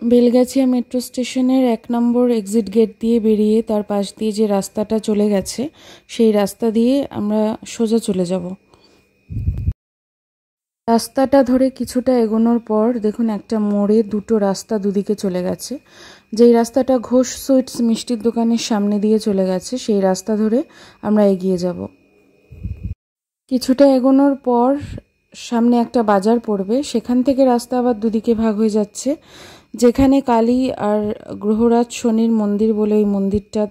Belgachia metro স্টেশনের 1 নম্বর exit gate দিয়ে বেরিয়ে তার পাশ দিয়ে যে রাস্তাটা চলে গেছে সেই রাস্তা দিয়ে আমরা সোজা চলে যাব। রাস্তাটা ধরে কিছুটা এগোনোর পর দেখুন একটা মোড়ে দুটো রাস্তা দুদিকে চলে গেছে। যেই রাস্তাটা ঘোষ সুইটস মিষ্টির দোকানের সামনে দিয়ে চলে গেছে সেই রাস্তা ধরে আমরা এগিয়ে যাব। কিছুটা এগোনোর পর সামনে একটা বাজার পড়বে, সেখান থেকে রাস্তা আবার দুদিকে ভাগ হয়ে যাচ্ছে। যেখানে কালী আর গ্রহরাজ শনির মন্দির বলে এই মন্দিরটা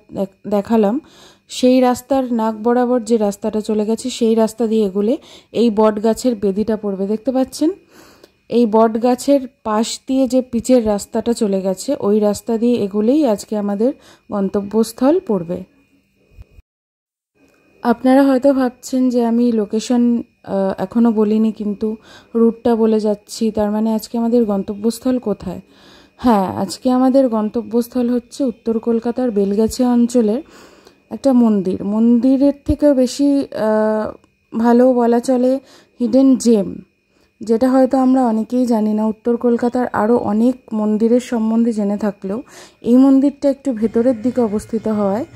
দেখালাম, সেই রাস্তার নাক বরাবর যে রাস্তাটা চলে গেছে সেই রাস্তা দিয়ে এগোলে এই বট গাছের বেদিটা পড়বে, দেখতে পাচ্ছেন? এই বট গাছের পাশ দিয়ে যে পিচের রাস্তাটা চলে গেছে ওই রাস্তা দিয়ে এগোলেই আজকে আমাদের গন্তব্যস্থল পড়বে। আপনারা হয়তো ভাবছেন যে আমি লোকেশন এখনও বলিনি, কিন্তু রুটটা বলে যাচ্ছি, তার মানে আজকে আমাদের গন্তব্যস্থল কোথায়? হ্যাঁ, আজকে আমাদের গন্তব্যস্থল হচ্ছে উত্তর কলকাতার বেলগাছিয়া অঞ্চলের একটা মন্দির। মন্দিরের থেকেও বেশি ভালো বলা চলে হিডেন জেম, যেটা হয়তো আমরা অনেকেই জানি না। উত্তর কলকাতার আরও অনেক মন্দিরের সম্বন্ধে জেনে থাকলেও এই মন্দিরটা একটু ভেতরের দিকে অবস্থিত হওয়ায়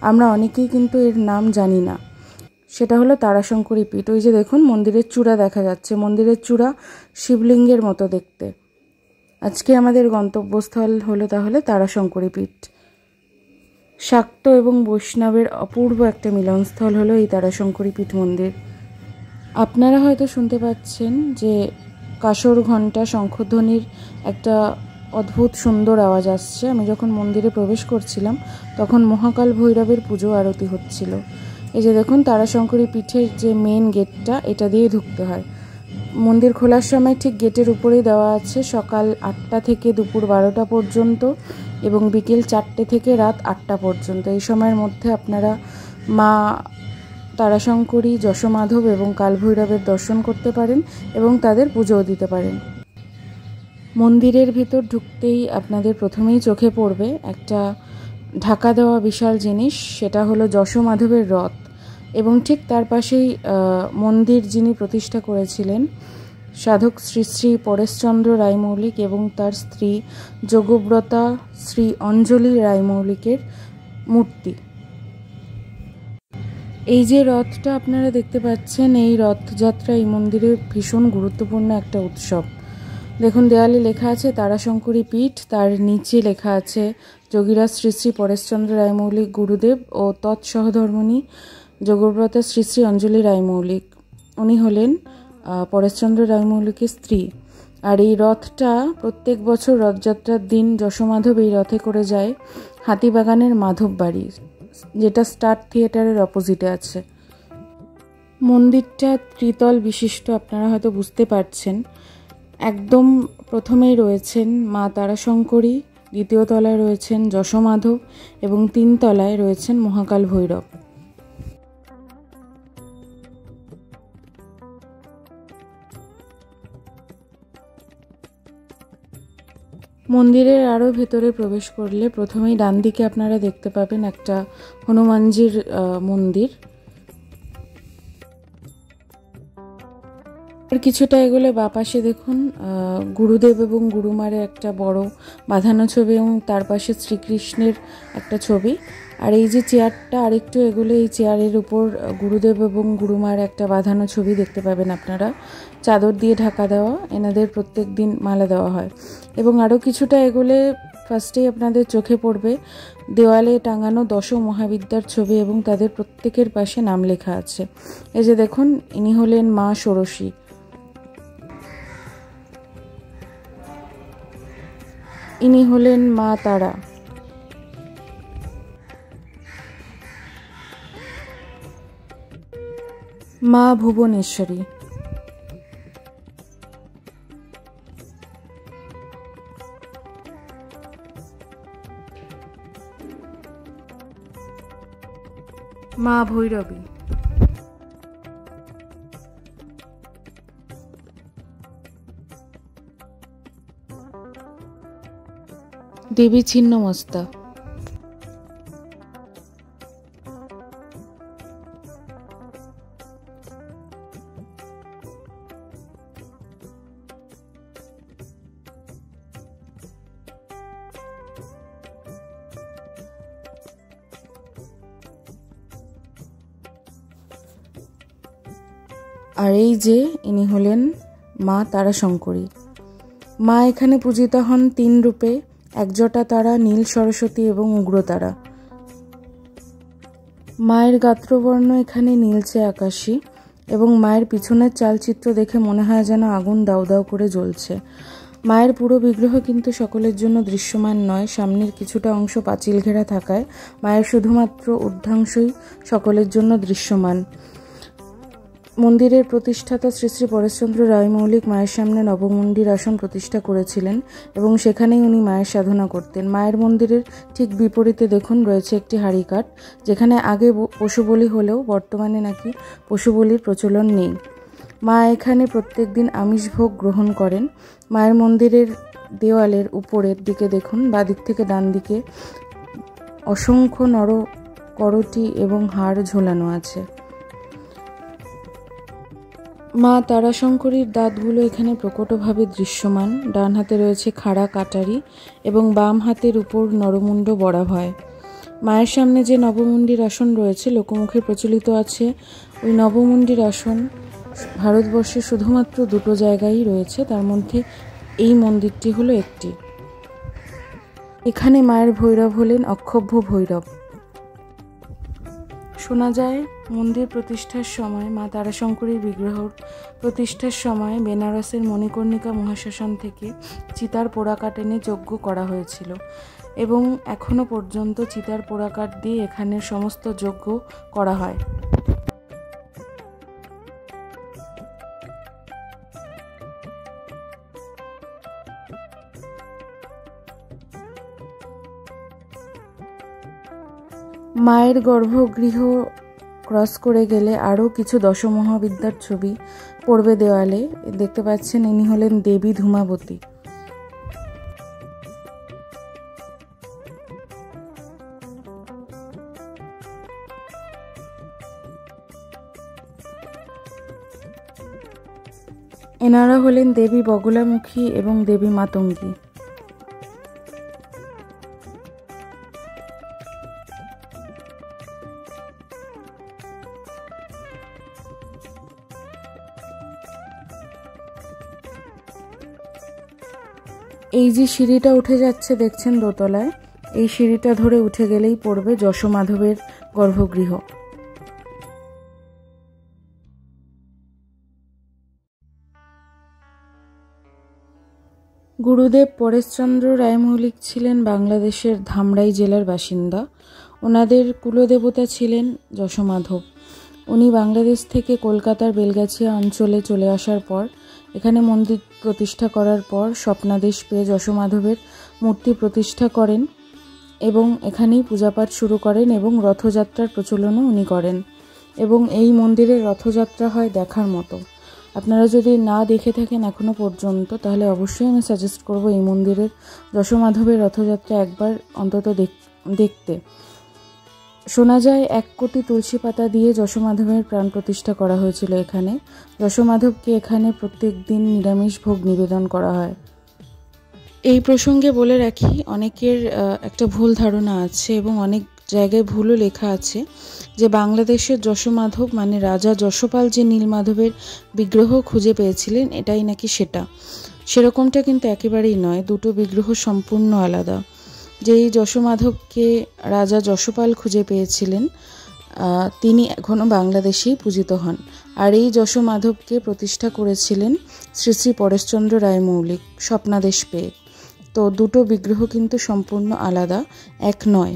আমরা অনেকেই কিন্তু এর নাম জানি না। সেটা হলো তারাশঙ্করী পীঠ। ওই যে দেখুন মন্দিরের চূড়া দেখা যাচ্ছে, মন্দিরের চূড়া শিবলিঙ্গের মতো দেখতে। আজকে আমাদের গন্তব্যস্থল হলো তাহলে তারাশঙ্করী পীঠ। শাক্ত এবং বৈষ্ণবের অপূর্ব একটা মিলনস্থল হলো এই তারাশঙ্করী পীঠ মন্দির। আপনারা হয়তো শুনতে পাচ্ছেন যে কাসর ঘণ্টা শঙ্খধ্বনির একটা অদ্ভুত সুন্দর আওয়াজ আসছে। আমি যখন মন্দিরে প্রবেশ করছিলাম তখন মহাকাল ভৈরবের পুজো আরতি হচ্ছিল। এই যে দেখুন তারাশঙ্করী পীঠের যে মেন গেটটা, এটা দিয়ে ঢুকতে হয়। মন্দির খোলার সময় ঠিক গেটের উপরেই দেওয়া আছে সকাল 8টা থেকে দুপুর 12টা পর্যন্ত এবং বিকেল 4টে থেকে রাত 8টা পর্যন্ত। এই সময়ের মধ্যে আপনারা মা তারাশঙ্করী, যশোমাধব এবং কালভৈরবের দর্শন করতে পারেন এবং তাদের পুজোও দিতে পারেন। মন্দিরের ভিতর ঢুকতেই আপনাদের প্রথমেই চোখে পড়বে একটা ঢাকা দেওয়া বিশাল জিনিস, সেটা হলো যশোমাধবের রথ। এবং ঠিক তার পাশেই মন্দির যিনি প্রতিষ্ঠা করেছিলেন সাধক শ্রী শ্রী পরেশচন্দ্র রায়মৌলিক এবং তার স্ত্রী যোগব্রতা শ্রী অঞ্জলি রায়মৌলিকের মূর্তি। এই যে রথটা আপনারা দেখতে পাচ্ছেন, এই রথযাত্রা এই মন্দিরের ভীষণ গুরুত্বপূর্ণ একটা উৎসব। দেখুন দেয়ালে লেখা আছে তারাশঙ্করী পীঠ, তার নিচে লেখা আছে যোগীরাজ শ্রী শ্রী পরেশচন্দ্র রায়মৌলিক গুরুদেব ও তৎসহধর্মিণী যোগব্রতা শ্রী শ্রী অঞ্জলি রায়মৌলিক। উনি হলেন পরেশচন্দ্র রায়মৌলিকের স্ত্রী। আর এই রথটা প্রত্যেক বছর রথযাত্রার দিন যশোমাধব এই রথে করে যায় হাতিবাগানের মাধব বাড়ি, যেটা স্টার থিয়েটারের অপোজিটে আছে। মন্দিরটা ত্রিতল বিশিষ্ট, আপনারা হয়তো বুঝতে পারছেন। একদম প্রথমেই রয়েছেন মা তারাশঙ্করী, দ্বিতীয় তলায় রয়েছেন যশোমাধব এবং 3 তলায় রয়েছেন মহাকাল ভৈরব। মন্দিরের আরও ভেতরে প্রবেশ করলে প্রথমেই ডান দিকে আপনারা দেখতে পাবেন একটা হনুমানজির মন্দির। আর কিছুটা এগুলো বাপাশে দেখুন গুরুদেব এবং গুরুমারের একটা বড় বাঁধানো ছবি এবং তার পাশে শ্রীকৃষ্ণের একটা ছবি। আর এই যে চেয়ারটা আরেকটু এগুলো, এই চেয়ারের উপর গুরুদেব এবং গুরুমার একটা বাঁধানো ছবি দেখতে পাবেন আপনারা, চাদর দিয়ে ঢাকা দেওয়া। এনাদের প্রত্যেক দিন মালা দেওয়া হয়। এবং আরও কিছুটা এগুলে ফার্স্টেই আপনাদের চোখে পড়বে দেওয়ালে টাঙানো 10 মহাবিদ্যার ছবি এবং তাদের প্রত্যেকের পাশে নাম লেখা আছে। এই যে দেখুন ইনি হলেন মা ষোড়শী, ইনি হলেন মা তারা, মা ভুবনেশ্বরী, মা ভৈরবী, দেবী ছিন্নমস্তা, আর এই যে ইনি হলেন মা তারাশঙ্করী। মা এখানে পূজিতা হন 3 রূপে, একজটা তারা, নীল সরস্বতী এবং উগ্রতারা। মায়ের গাত্রবর্ণ এখানে নীলচে আকাশী এবং মায়ের পিছনের চালচিত্র দেখে মনে হয় যেন আগুন দাউ দাউ করে জ্বলছে। মায়ের পুরো বিগ্রহ কিন্তু সকলের জন্য দৃশ্যমান নয়, সামনের কিছুটা অংশ পাঁচিল ঘেরা থাকায় মায়ের শুধুমাত্র ঊর্ধ্বাংশই সকলের জন্য দৃশ্যমান। মন্দিরের প্রতিষ্ঠাতা শ্রী শ্রী পরেশচন্দ্র রায় মৌলিক মায়ের সামনে নবমন্দির আসন প্রতিষ্ঠা করেছিলেন এবং সেখানেই উনি মায়ের সাধনা করতেন। মায়ের মন্দিরের ঠিক বিপরীতে দেখুন রয়েছে একটি হাঁড়িকাঠ, যেখানে আগে পশু বলি হলেও বর্তমানে নাকি পশু বলির প্রচলন নেই। মা এখানে প্রত্যেক দিন আমিষ ভোগ গ্রহণ করেন। মায়ের মন্দিরের দেওয়ালের উপরের দিকে দেখুন, বাদিক থেকে ডান দিকে অসংখ্য করটি এবং হাড় ঝোলানো আছে। মা তারাশঙ্করীর দাঁতগুলো এখানে প্রকটভাবে দৃশ্যমান। ডান হাতে রয়েছে খাড়া কাটারি এবং বাম হাতের উপর নরমুণ্ড বরাভয়। মায়ের সামনে যে নবমন্দির আসন রয়েছে, লোকমুখে প্রচলিত আছে ওই নবমন্দির আসন ভারতবর্ষে শুধুমাত্র 2টো জায়গায় রয়েছে, তার মধ্যে এই মন্দিরটি হলো একটি। এখানে মায়ের ভৈরব হলেন অক্ষোভ্য ভৈরব। শোনা যায় মন্দির প্রতিষ্ঠার সময়, মা তারাশঙ্করীর বিগ্রহ প্রতিষ্ঠার সময় বেনারসের মণিকর্ণিকা মহাশ্মশান থেকে চিতার পোড়াকাঠ এনে যজ্ঞ করা হয়েছিল এবং এখনো পর্যন্ত চিতার পোড়াকাঠ দিয়ে এখানের সমস্ত যজ্ঞ করা হয়। মায়ের গর্ভগৃহ ক্রস করে গেলে আরও কিছু দশমহাবিদ্যার ছবি পড়বে দেওয়ালে। দেখতে পাচ্ছেন ইনি হলেন দেবী ধূমাবতী। এনারা হলেন দেবী বগলামুখী এবং দেবী মাতঙ্গী। এই যে সিঁড়িটা উঠে যাচ্ছে দেখছেন দোতলায়, এই সিঁড়িটা ধরে উঠে গেলেই পড়বে যশোমাধবের গর্ভগৃহ। গুরুদেব পরেশচন্দ্র রায় মৌলিক ছিলেন বাংলাদেশের ধামরাই জেলার বাসিন্দা। ওনাদের কুলদেবতা ছিলেন যশোমাধব। উনি বাংলাদেশ থেকে কলকাতার বেলগাছিয়া অঞ্চলে চলে আসার পর, এখানে মন্দির প্রতিষ্ঠা করার পর স্বপ্নাদেশ পেয়ে যশোমাধবের মূর্তি প্রতিষ্ঠা করেন এবং এখানেই পূজাপাঠ শুরু করেন এবং রথযাত্রার প্রচলনও উনি করেন এবং এই মন্দিরের রথযাত্রা হয় দেখার মতো। আপনারা যদি না দেখে থাকেন এখনো পর্যন্ত, তাহলে অবশ্যই আমি সাজেস্ট করব এই মন্দিরের যশোমাধবের রথযাত্রা একবার অন্তত দেখতে। শোনা যায় 1 কোটি তুলসী পাতা দিয়ে যশোমাধবের প্রাণ প্রতিষ্ঠা করা হয়েছিল এখানে। যশোমাধবকে এখানে প্রত্যেক দিন নিরামিষ ভোগ নিবেদন করা হয়। এই প্রসঙ্গে বলে রাখি, অনেকের একটা ভুল ধারণা আছে এবং অনেক জায়গায় ভুলও লেখা আছে যে বাংলাদেশের যশোমাধব মানে রাজা যশোপাল যে নীলমাধবের বিগ্রহ খুঁজে পেয়েছিলেন এটাই নাকি সেটা। সেরকমটা কিন্তু একেবারেই নয়, 2টো বিগ্রহ সম্পূর্ণ আলাদা। যেই যশোমাধবকে রাজা যশোপাল খুঁজে পেয়েছিলেন তিনি এখনও বাংলাদেশেই পূজিত হন, আর এই যশোমাধবকে প্রতিষ্ঠা করেছিলেন শ্রী শ্রী পরেশচন্দ্র রায় মৌলিক স্বপ্নাদেশ পেয়ে। তো 2টো বিগ্রহ কিন্তু সম্পূর্ণ আলাদা, এক নয়।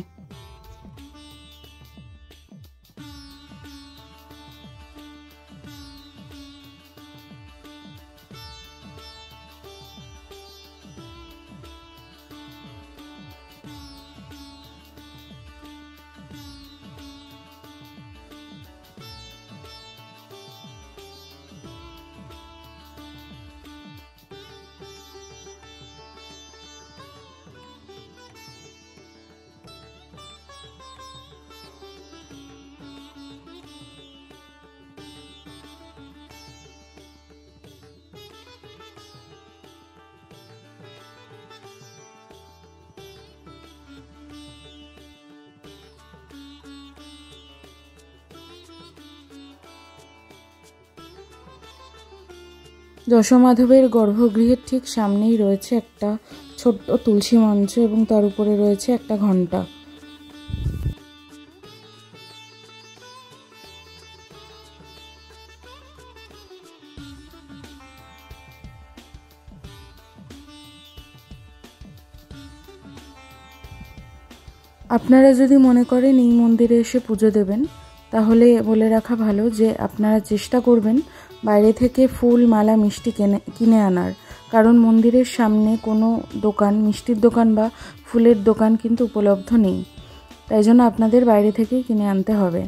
যশোমাধবের গর্ভগৃহের ঠিক সামনেই রয়েছে একটা ছোট্ট তুলসী মঞ্চ এবং তার উপরে রয়েছে একটা ঘণ্টা। আপনারা যদি মনে করেন এই মন্দিরে এসে পুজো দেবেন, তাহলে বলে রাখা ভালো যে আপনারা চেষ্টা করবেন বাইরে থেকে ফুল, মালা, মিষ্টি কিনে আনার, কারণ মন্দিরের সামনে কোনো দোকান, মিষ্টির দোকান বা ফুলের দোকান কিন্তু উপলব্ধ নেই। তাই জন্য আপনাদের বাইরে থেকেই কিনে আনতে হবে।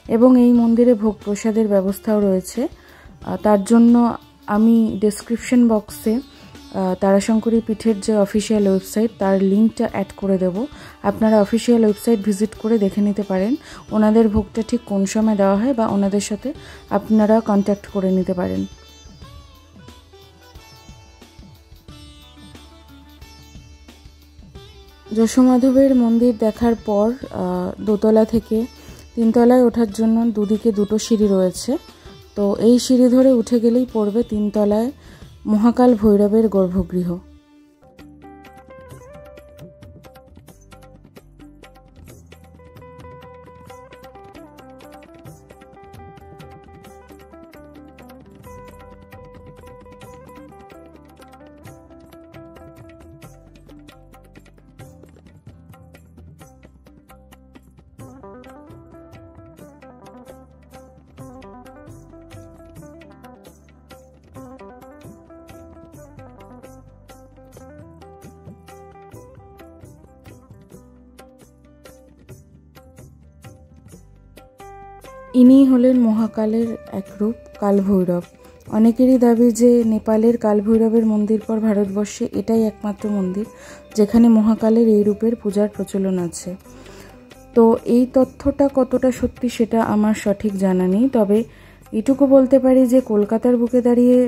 এবং এই মন্দিরে ভোগ প্রসাদের ব্যবস্থাও রয়েছে। তার জন্য আমি ডেসক্রিপশন বক্সে তারাশঙ্করী পীঠের যে অফিসিয়াল ওয়েবসাইট তার লিঙ্কটা অ্যাড করে দেব। আপনারা অফিসিয়াল ওয়েবসাইট ভিজিট করে দেখে নিতে পারেন ওনাদের ভোগটা ঠিক কোন সময় দেওয়া হয়, বা ওনাদের সাথে আপনারা কন্ট্যাক্ট করে নিতে পারেন। যশোমাধবের মন্দির দেখার পর দোতলা থেকে 3 তলায় ওঠার জন্য দুদিকে 2টো সিঁড়ি রয়েছে। তো এই সিঁড়ি ধরে উঠে গেলেই পড়বে 3 তলায় মহাকাল ভৈরবের গর্ভগৃহ। ইনিই হলেন মহাকালের এক রূপ কালভৈরব। অনেকেরই দাবি যে নেপালের কালভৈরবের মন্দির পর ভারতবর্ষে এটাই একমাত্র মন্দির যেখানে মহাকালের এই রূপের পূজার প্রচলন আছে। তো এই তথ্যটা কতটা সত্যি সেটা আমার সঠিক জানা নেই, তবে এটুকু বলতে পারি যে কলকাতার বুকে দাঁড়িয়ে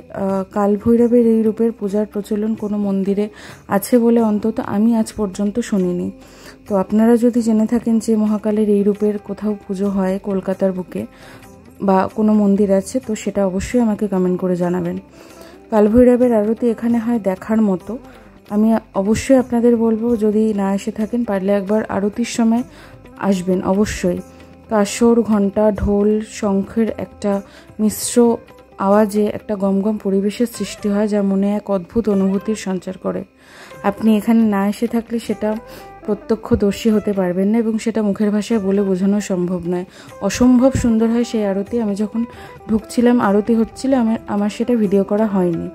কালভৈরবের এই রূপের পূজার প্রচলন কোনো মন্দিরে আছে বলে অন্তত আমি আজ পর্যন্ত শুনিনি। তো আপনারা যদি জেনে থাকেন যে মহাকালের এই রূপের কোথাও পুজো হয় কলকাতার বুকে বা কোনো মন্দির আছে, তো সেটা অবশ্যই আমাকে কমেন্ট করে জানাবেন। কালভৈরবের আরতি এখানে হয় দেখার মতো। আমি অবশ্যই আপনাদের বলবো, যদি না এসে থাকেন পারলে একবার আরতির সময় আসবেন অবশ্যই। কাসর, ঘণ্টা, ঢোল, শঙ্খের একটা মিশ্র আওয়াজে একটা গমগম পরিবেশের সৃষ্টি হয়, যা মনে এক অদ্ভুত অনুভূতির সঞ্চার করে। আপনি এখানে না এসে থাকলে সেটা প্রত্যক্ষদর্শী হতে পারবেন না, এবং সেটা মুখের ভাষায় বলে বোঝানো সম্ভব নয়। অসম্ভব সুন্দর হয় সেই আরতি। আমি যখন ঢুকছিলাম আরতি হচ্ছিল, আমার সেটা ভিডিও করা হয়নি।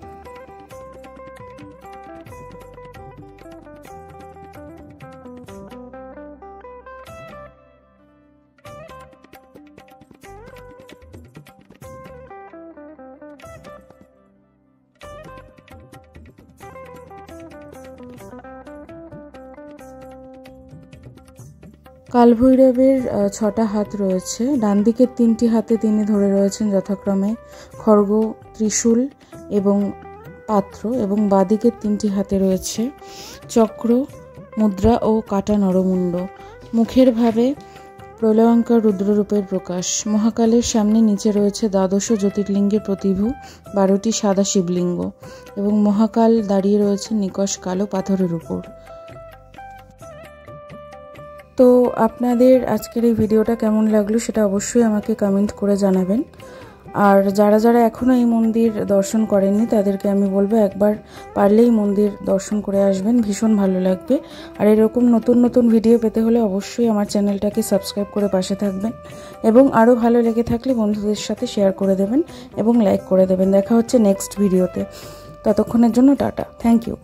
কালভৈরবের 6টা হাত রয়েছে। ডান দিকের 3টি হাতে তিনি ধরে রয়েছেন যথাক্রমে খড়গ, ত্রিশূল এবং পাত্র, এবং বাঁদিকের 3টি হাতে রয়েছে চক্র, মুদ্রা ও কাটা নরমুণ্ড। মুখের ভাবে প্রলয়ঙ্কর রুদ্ররূপের প্রকাশ। মহাকালের সামনে নিচে রয়েছে দ্বাদশ জ্যোতির্লিঙ্গের প্রতিভূ 12টি সাদা শিবলিঙ্গ, এবং মহাকাল দাঁড়িয়ে রয়েছে নিকষ কালো পাথরের উপর। তো আপনাদের আজকের এই ভিডিওটা কেমন লাগলো সেটা অবশ্যই আমাকে কমেন্ট করে জানাবেন। আর যারা যারা এখনও এই মন্দির দর্শন করেননি তাদেরকে আমি বলবো একবার পারলেই মন্দির দর্শন করে আসবেন, ভীষণ ভালো লাগবে। আর এরকম নতুন নতুন ভিডিও পেতে হলে অবশ্যই আমার চ্যানেলটাকে সাবস্ক্রাইব করে পাশে থাকবেন, এবং আরও ভালো লেগে থাকলে বন্ধুদের সাথে শেয়ার করে দেবেন এবং লাইক করে দেবেন। দেখা হচ্ছে নেক্সট ভিডিওতে। ততক্ষণের জন্য টাটা, থ্যাংক ইউ।